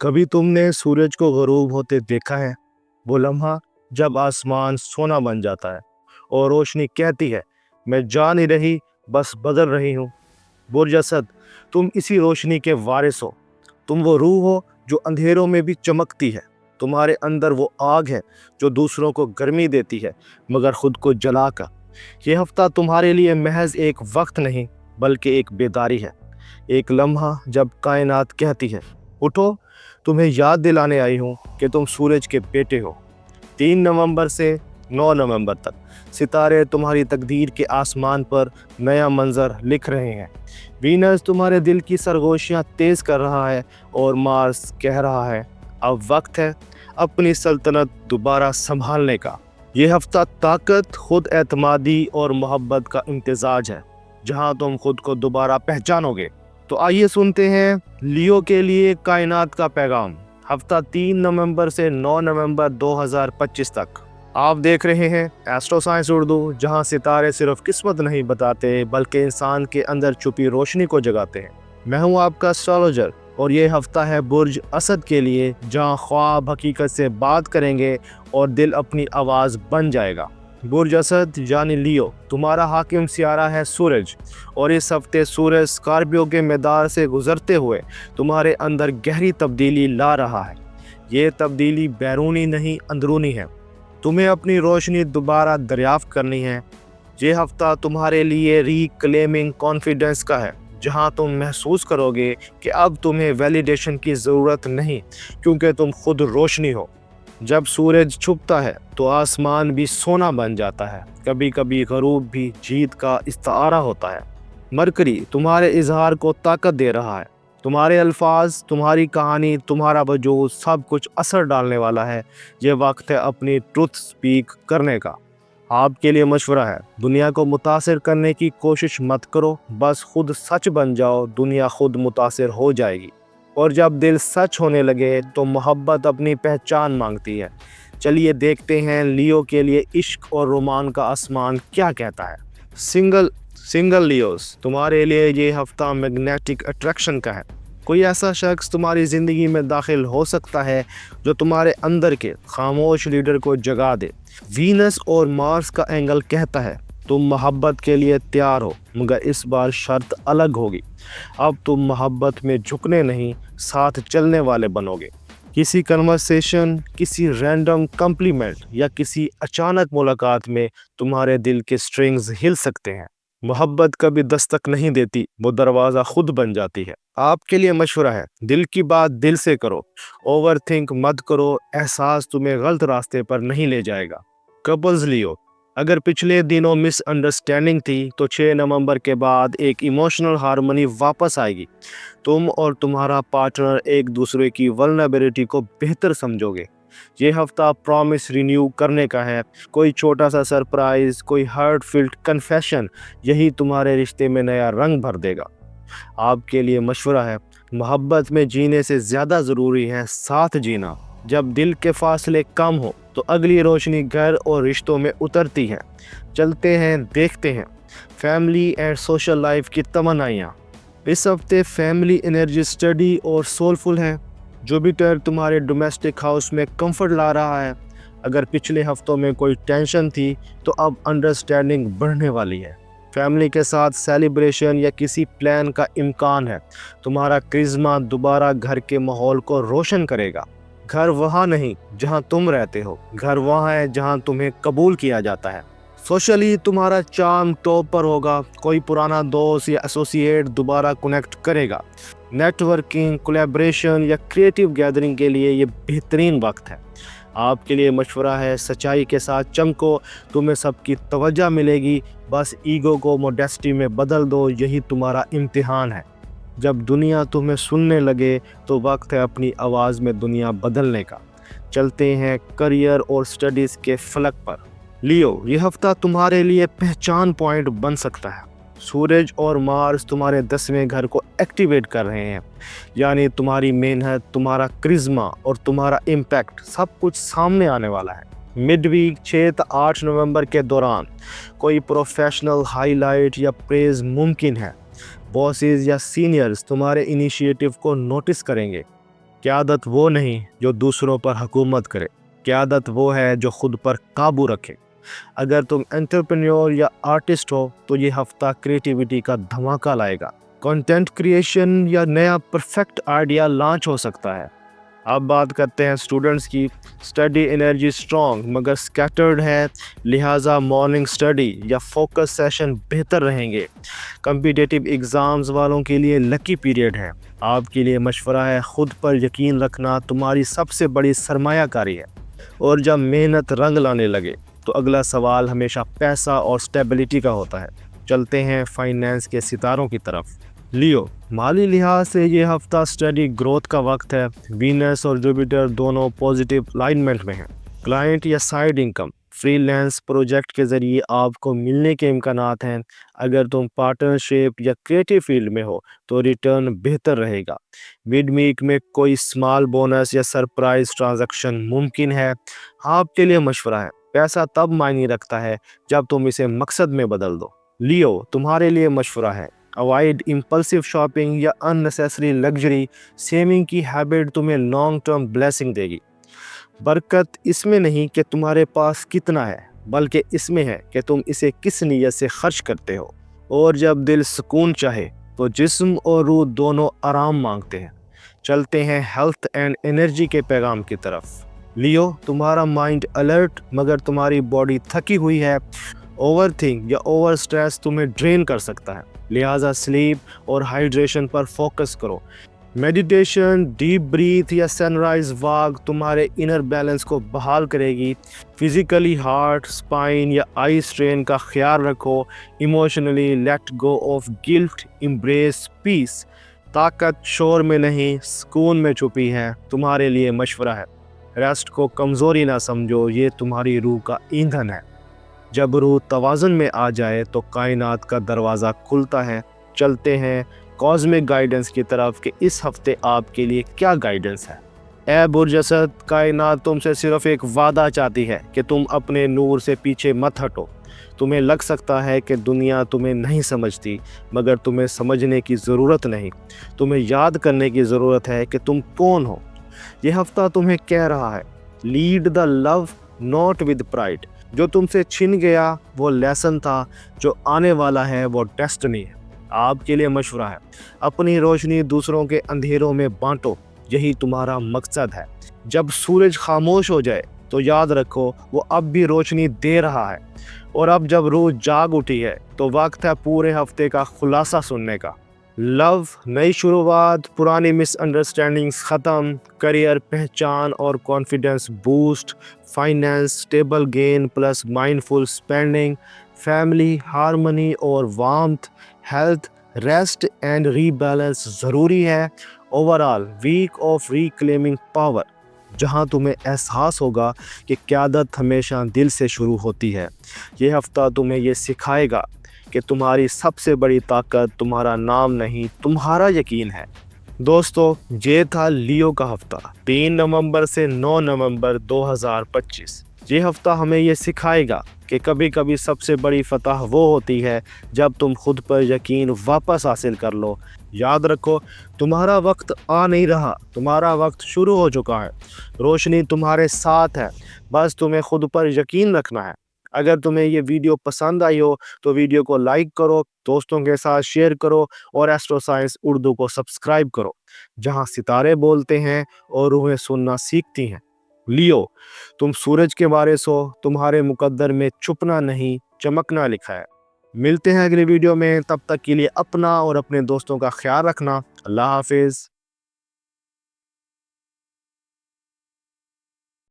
कभी तुमने सूरज को गरूब होते देखा है? वो लम्हा जब आसमान सोना बन जाता है और रोशनी कहती है, मैं जा नहीं रही, बस बदल रही हूँ। बुर्ज असद, तुम इसी रोशनी के वारिस हो। तुम वो रूह हो जो अंधेरों में भी चमकती है। तुम्हारे अंदर वो आग है जो दूसरों को गर्मी देती है मगर खुद को जलाकर। ये हफ्ता तुम्हारे लिए महज एक वक्त नहीं बल्कि एक बेदारी है। एक लम्हा जब कायनात कहती है, उठो, तुम्हें याद दिलाने आई हूँ कि तुम सूरज के बेटे हो। 3 नवंबर से 9 नवंबर तक सितारे तुम्हारी तकदीर के आसमान पर नया मंजर लिख रहे हैं। वीनस तुम्हारे दिल की सरगोशियाँ तेज़ कर रहा है और मार्स कह रहा है, अब वक्त है अपनी सल्तनत दोबारा संभालने का। ये हफ्ता ताकत, खुद एतमादी और मोहब्बत का इम्तिजाज है, जहाँ तुम खुद को दोबारा पहचानोगे। तो आइए सुनते हैं लियो के लिए कायनात का पैगाम। हफ्ता 3 नवंबर से 9 नवंबर 2025 तक। आप देख रहे हैं एस्ट्रो साइंस उर्दू, जहां सितारे सिर्फ किस्मत नहीं बताते बल्कि इंसान के अंदर छुपी रोशनी को जगाते हैं। मैं हूं आपका एस्ट्रोलॉजर और ये हफ्ता है बुर्ज असद के लिए, जहां ख्वाब हकीकत से बात करेंगे और दिल अपनी आवाज़ बन जाएगा। बुर्ज असद यानी लियो, तुम्हारा हाकिम सियारा है सूरज, और इस हफ्ते सूरज स्कॉर्पियो के मैदान से गुजरते हुए तुम्हारे अंदर गहरी तब्दीली ला रहा है। ये तब्दीली बैरूनी नहीं, अंदरूनी है। तुम्हें अपनी रोशनी दोबारा दरियाफ्त करनी है। ये हफ्ता तुम्हारे लिए रीक्लेमिंग कॉन्फिडेंस का है, जहां तुम महसूस करोगे कि अब तुम्हें वैलिडेशन की ज़रूरत नहीं, क्योंकि तुम खुद रोशनी हो। जब सूरज छुपता है तो आसमान भी सोना बन जाता है। कभी कभी गरूब भी जीत का इस्तारा होता है। मरकरी तुम्हारे इजहार को ताकत दे रहा है। तुम्हारे अल्फाज, तुम्हारी कहानी, तुम्हारा वजूद सब कुछ असर डालने वाला है। ये वक्त है अपनी ट्रुथ स्पीक करने का। आपके लिए मशवरा है, दुनिया को मुतासिर करने की कोशिश मत करो, बस खुद सच बन जाओ, दुनिया खुद मुतासिर हो जाएगी। और जब दिल सच होने लगे तो मोहब्बत अपनी पहचान मांगती है। चलिए देखते हैं लियो के लिए इश्क और रोमान का आसमान क्या कहता है। सिंगल लियोस, तुम्हारे लिए ये हफ्ता मैग्नेटिक अट्रैक्शन का है। कोई ऐसा शख्स तुम्हारी ज़िंदगी में दाखिल हो सकता है जो तुम्हारे अंदर के खामोश लीडर को जगा दे। वीनस और मार्स का एंगल कहता है, तुम मोहब्बत के लिए तैयार हो, मगर इस बार शर्त अलग होगी। अब तुम मोहब्बत में झुकने नहीं, साथ चलने वाले बनोगे। किसी कन्वर्सेशन, किसी रैंडम कम्प्लीमेंट या किसी अचानक मुलाकात में तुम्हारे दिल के स्ट्रिंग्स हिल सकते हैं। मोहब्बत कभी दस्तक नहीं देती, वो दरवाज़ा खुद बन जाती है। आपके लिए मशवरा है, दिल की बात दिल से करो, ओवर थिंक मत करो, एहसास तुम्हें गलत रास्ते पर नहीं ले जाएगा। कपल्स लियो, अगर पिछले दिनों मिसअंडरस्टैंडिंग थी तो 6 नवंबर के बाद एक इमोशनल हार्मनी वापस आएगी। तुम और तुम्हारा पार्टनर एक दूसरे की वल्नरेबिलिटी को बेहतर समझोगे। ये हफ्ता प्रॉमिस रिन्यू करने का है। कोई छोटा सा सरप्राइज, कोई हार्टफील्ड कन्फेशन, यही तुम्हारे रिश्ते में नया रंग भर देगा। आपके लिए मशवरा है, मोहब्बत में जीने से ज़्यादा ज़रूरी है साथ जीना। जब दिल के फासले कम हो तो अगली रोशनी घर और रिश्तों में उतरती है। चलते हैं, देखते हैं फैमिली एंड सोशल लाइफ की तमन्नाइयाँ। इस हफ्ते फैमिली एनर्जी स्टडी और सोलफुल है। जुपिटर तुम्हारे डोमेस्टिक हाउस में कंफर्ट ला रहा है। अगर पिछले हफ्तों में कोई टेंशन थी तो अब अंडरस्टैंडिंग बढ़ने वाली है। फैमिली के साथ सेलिब्रेशन या किसी प्लान का इम्कान है। तुम्हारा करिश्मा दोबारा घर के माहौल को रोशन करेगा। घर वहाँ नहीं जहाँ तुम रहते हो, घर वहाँ है जहाँ तुम्हें कबूल किया जाता है। सोशली तुम्हारा चार्म टॉप पर होगा। कोई पुराना दोस्त या एसोसिएट दोबारा कनेक्ट करेगा। नेटवर्किंग, कोलैबोरेशन या क्रिएटिव गैदरिंग के लिए ये बेहतरीन वक्त है। आपके लिए मशवरा है, सच्चाई के साथ चमको, तुम्हें सबकी तवज्जो मिलेगी। बस ईगो को मोडेस्टी में बदल दो, यही तुम्हारा इम्तिहान है। जब दुनिया तुम्हें सुनने लगे तो वक्त है अपनी आवाज़ में दुनिया बदलने का। चलते हैं करियर और स्टडीज़ के फलक पर। लियो, ये हफ्ता तुम्हारे लिए पहचान पॉइंट बन सकता है। सूरज और मार्स तुम्हारे 10वें घर को एक्टिवेट कर रहे हैं, यानी तुम्हारी मेहनत, तुम्हारा करिश्मा और तुम्हारा इम्पैक्ट सब कुछ सामने आने वाला है। मिड वीक 6-8 नवंबर के दौरान कोई प्रोफेशनल हाईलाइट या प्रेज मुमकिन है। बॉसेस या सीनियर्स तुम्हारे इनिशिएटिव को नोटिस करेंगे। قیادت وہ نہیں جو دوسروں پر حکومت کرے، قیادت وہ ہے جو خود پر قابو رکھے۔ اگر تم انٹرپرینیور یا آرٹسٹ ہو تو یہ ہفتہ کریٹیوٹی کا دھماکہ لائے گا۔ کنٹینٹ کریشن یا نیا پرفیکٹ آئیڈیا لانچ ہو سکتا ہے۔ اب بات کرتے ہیں اسٹوڈنٹس کی۔ اسٹڈی انرجی اسٹرانگ مگر سکیٹرڈ ہے، لہٰذا مارننگ اسٹڈی یا فوکس سیشن بہتر رہیں گے۔ کمپیٹیٹیو ایگزامز والوں کے لیے لکی پیریڈ ہے۔ آپ کے لیے مشورہ ہے، خود پر یقین رکھنا تمہاری سب سے بڑی سرمایہ کاری ہے، اور جب محنت رنگ لانے لگے تو اگلا سوال ہمیشہ پیسہ اور سٹیبلٹی کا ہوتا ہے۔ چلتے ہیں فائنینس کے ستاروں کی طرف۔ لیو، مالی لحاظ سے یہ ہفتہ سٹڈی گروتھ کا وقت ہے۔ وینس اور جوپیٹر دونوں پوزیٹیو الائنمنٹ میں ہیں۔ کلائنٹ یا side income, freelance project کے ذریعے آپ کو ملنے کے امکانات ہیں۔ اگر تم پارٹنرشپ یا کریٹو فیلڈ میں ہو تو ریٹرن بہتر رہے گا۔ مڈ ویک میں کوئی اسمال بونس یا سرپرائز ٹرانزیکشن ممکن ہے۔ آپ کے لیے مشورہ ہے، پیسہ تب معنی رکھتا ہے جب تم اسے مقصد میں بدل دو۔ لیو، تمہارے لیے مشورہ ہے، اوائڈ امپلسیو شاپنگ یا اننیسیسری لگژری۔ سیونگ کی ہیبٹ تمہیں لانگ ٹرم بلیسنگ دے گی۔ برکت اس میں نہیں کہ تمہارے پاس کتنا ہے، بلکہ اس میں ہے کہ تم اسے کس نیت سے خرچ کرتے ہو۔ اور جب دل سکون چاہے تو جسم اور روح دونوں آرام مانگتے ہیں۔ چلتے ہیں ہیلتھ اینڈ انرجی کے پیغام کی طرف۔ لیو، تمہارا مائنڈ الرٹ مگر تمہاری باڈی تھکی ہوئی ہے۔ اوور تھنک یا اوور سٹریس تمہیں ڈرین کر سکتا ہے، لہٰذا سلیپ اور ہائیڈریشن پر فوکس کرو۔ میڈیٹیشن، ڈیپ بریتھ یا سن رائز واک تمہارے انر بیلنس کو بحال کرے گی۔ فزیکلی ہارٹ، سپائن یا آئی سٹرین کا خیال رکھو۔ Emotionally let go of guilt, embrace peace. طاقت شور میں نہیں، سکون میں چھپی ہے۔ تمہارے لیے مشورہ ہے، ریسٹ کو کمزوری نہ سمجھو، یہ تمہاری روح کا ایندھن ہے۔ جب روح توازن میں آ جائے تو کائنات کا دروازہ کھلتا ہے۔ چلتے ہیں کاسمک گائیڈنس کی طرف کہ اس ہفتے آپ کے لیے کیا گائیڈنس ہے۔ اے برج اسد، کائنات تم سے صرف ایک وعدہ چاہتی ہے کہ تم اپنے نور سے پیچھے مت ہٹو۔ تمہیں لگ سکتا ہے کہ دنیا تمہیں نہیں سمجھتی، مگر تمہیں سمجھنے کی ضرورت نہیں، تمہیں یاد کرنے کی ضرورت ہے کہ تم کون ہو۔ یہ ہفتہ تمہیں کہہ رہا ہے، lead the love not with pride. جو تم سے چھن گیا وہ لیسن تھا، جو آنے والا ہے وہ ڈیسٹنی ہے۔ آپ کے لیے مشورہ ہے، اپنی روشنی دوسروں کے اندھیروں میں بانٹو، یہی تمہارا مقصد ہے۔ جب سورج خاموش ہو جائے تو یاد رکھو وہ اب بھی روشنی دے رہا ہے، اور اب جب روح جاگ اٹھی ہے تو وقت ہے پورے ہفتے کا خلاصہ سننے کا۔ لو، نئی شروعات، پرانی مس انڈرسٹینڈنگز ختم، کریئر پہچان اور confidence boost, finance stable gain plus mindful spending, family harmony اور warmth, health rest and rebalance ضروری ہے۔ Overall week of reclaiming power, جہاں تمہیں احساس ہوگا کہ قیادت ہمیشہ دل سے شروع ہوتی ہے۔ یہ ہفتہ تمہیں یہ سکھائے گا کہ تمہاری سب سے بڑی طاقت تمہارا نام نہیں، تمہارا یقین ہے۔ دوستو، یہ تھا لیو کا ہفتہ 3 نومبر سے 9 نومبر 2025۔ یہ ہفتہ ہمیں یہ سکھائے گا کہ کبھی کبھی سب سے بڑی فتح وہ ہوتی ہے جب تم خود پر یقین واپس حاصل کر لو۔ یاد رکھو، تمہارا وقت آ نہیں رہا، تمہارا وقت شروع ہو چکا ہے۔ روشنی تمہارے ساتھ ہے، بس تمہیں خود پر یقین رکھنا ہے۔ اگر تمہیں یہ ویڈیو پسند آئی ہو تو ویڈیو کو لائک کرو، دوستوں کے ساتھ شیئر کرو، اور ایسٹرو سائنس اردو کو سبسکرائب کرو، جہاں ستارے بولتے ہیں اور روحیں سننا سیکھتی ہیں۔ لیو، تم سورج کے وارث ہو، تمہارے مقدر میں چھپنا نہیں، چمکنا لکھا ہے۔ ملتے ہیں اگلی ویڈیو میں، تب تک کے لیے اپنا اور اپنے دوستوں کا خیال رکھنا۔ اللہ حافظ۔